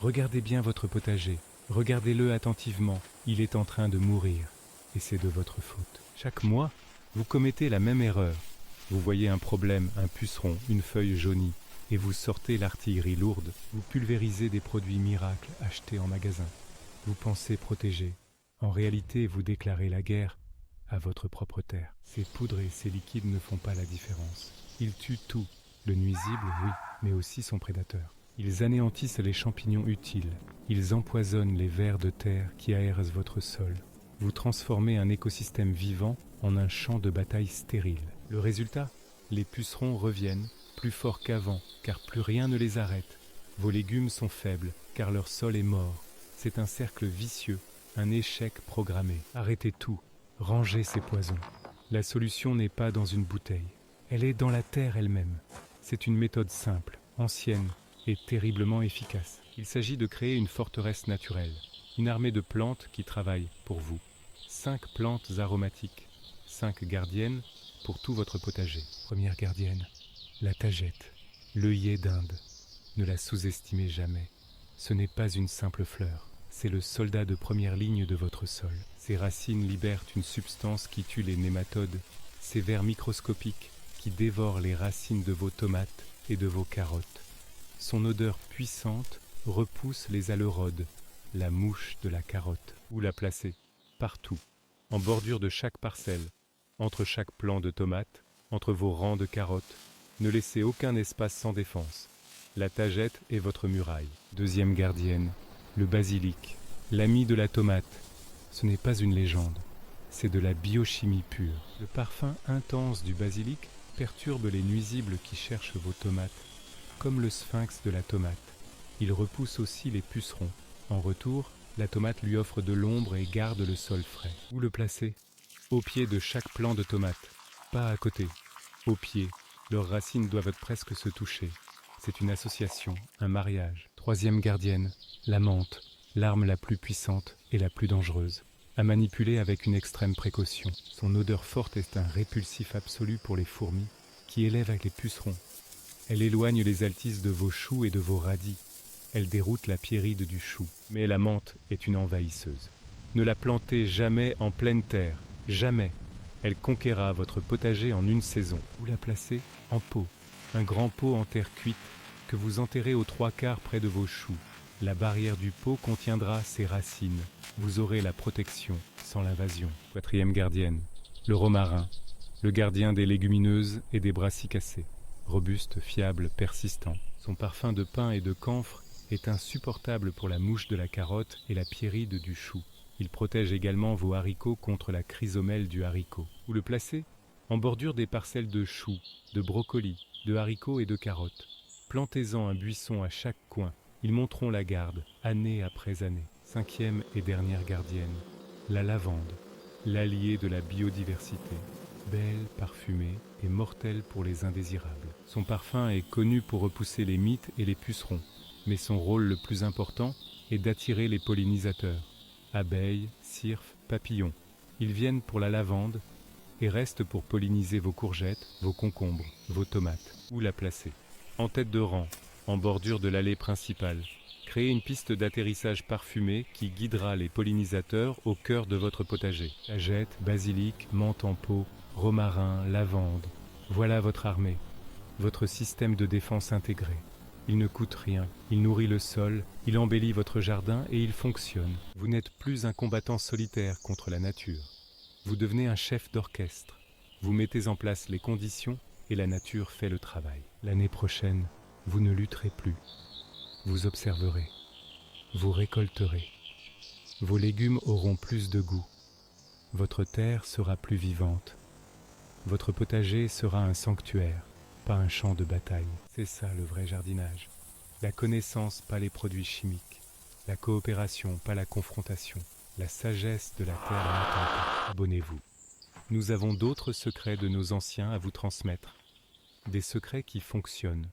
Regardez bien votre potager, regardez-le attentivement, il est en train de mourir, et c'est de votre faute. Chaque mois, vous commettez la même erreur. Vous voyez un problème, un puceron, une feuille jaunie, et vous sortez l'artillerie lourde, vous pulvérisez des produits miracles achetés en magasin. Vous pensez protéger. En réalité, vous déclarez la guerre à votre propre terre. Ces poudres et ces liquides ne font pas la différence. Ils tuent tout. Le nuisible, oui, mais aussi son prédateur. Ils anéantissent les champignons utiles. Ils empoisonnent les vers de terre qui aèrent votre sol. Vous transformez un écosystème vivant en un champ de bataille stérile. Le résultat ? Les pucerons reviennent, plus forts qu'avant, car plus rien ne les arrête. Vos légumes sont faibles, car leur sol est mort. C'est un cercle vicieux, un échec programmé. Arrêtez tout, rangez ces poisons. La solution n'est pas dans une bouteille, elle est dans la terre elle-même. C'est une méthode simple, ancienne et terriblement efficace. Il s'agit de créer une forteresse naturelle, une armée de plantes qui travaillent pour vous. 5 plantes aromatiques, 5 gardiennes pour tout votre potager. Première gardienne, la tagette, l'œillet d'Inde. Ne la sous-estimez jamais. Ce n'est pas une simple fleur, c'est le soldat de première ligne de votre sol. Ses racines libèrent une substance qui tue les nématodes, ces vers microscopiques qui dévorent les racines de vos tomates et de vos carottes. Son odeur puissante repousse les aleurodes, la mouche de la carotte. Où la placer ? Partout, en bordure de chaque parcelle, entre chaque plant de tomates, entre vos rangs de carottes. Ne laissez aucun espace sans défense. La tagette est votre muraille. Deuxième gardienne, le basilic, l'ami de la tomate. Ce n'est pas une légende, c'est de la biochimie pure. Le parfum intense du basilic perturbe les nuisibles qui cherchent vos tomates, comme le sphinx de la tomate. Il repousse aussi les pucerons. En retour, la tomate lui offre de l'ombre et garde le sol frais. Où le placer ? Au pied de chaque plant de tomate, pas à côté. Au pied, leurs racines doivent presque se toucher. C'est une association, un mariage. Troisième gardienne, la menthe, l'arme la plus puissante et la plus dangereuse. À manipuler avec une extrême précaution. Son odeur forte est un répulsif absolu pour les fourmis qui élèvent avec les pucerons. Elle éloigne les altices de vos choux et de vos radis. Elle déroute la pierride du chou. Mais la menthe est une envahisseuse. Ne la plantez jamais en pleine terre. Jamais. Elle conquérera votre potager en une saison. Où la placer ? En pot. Un grand pot en terre cuite que vous enterrez aux 3/4 près de vos choux. La barrière du pot contiendra ses racines. Vous aurez la protection sans l'invasion. Quatrième gardienne, le romarin, le gardien des légumineuses et des brassicacées. Robuste, fiable, persistant. Son parfum de pin et de camphre est insupportable pour la mouche de la carotte et la pierride du chou. Il protège également vos haricots contre la chrysomèle du haricot. Où le placer ? En bordure des parcelles de choux, de brocolis, de haricots et de carottes. Plantez-en un buisson à chaque coin. Ils monteront la garde, année après année. Cinquième et dernière gardienne, la lavande, l'allié de la biodiversité. Belle, parfumée et mortelle pour les indésirables. Son parfum est connu pour repousser les mites et les pucerons, mais son rôle le plus important est d'attirer les pollinisateurs. Abeilles, cirfes, papillons. Ils viennent pour la lavande et restent pour polliniser vos courgettes, vos concombres, vos tomates. Où la placer ? En tête de rang, en bordure de l'allée principale. Créez une piste d'atterrissage parfumée qui guidera les pollinisateurs au cœur de votre potager. Tagette, basilic, menthe en pot, romarin, lavande. Voilà votre armée, votre système de défense intégré. Il ne coûte rien, il nourrit le sol, il embellit votre jardin et il fonctionne. Vous n'êtes plus un combattant solitaire contre la nature. Vous devenez un chef d'orchestre. Vous mettez en place les conditions et la nature fait le travail. L'année prochaine, vous ne lutterez plus. Vous observerez. Vous récolterez. Vos légumes auront plus de goût. Votre terre sera plus vivante. Votre potager sera un sanctuaire, pas un champ de bataille. C'est ça le vrai jardinage. La connaissance, pas les produits chimiques. La coopération, pas la confrontation. La sagesse de la terre n'attend pas. Abonnez-vous. Nous avons d'autres secrets de nos anciens à vous transmettre. Des secrets qui fonctionnent.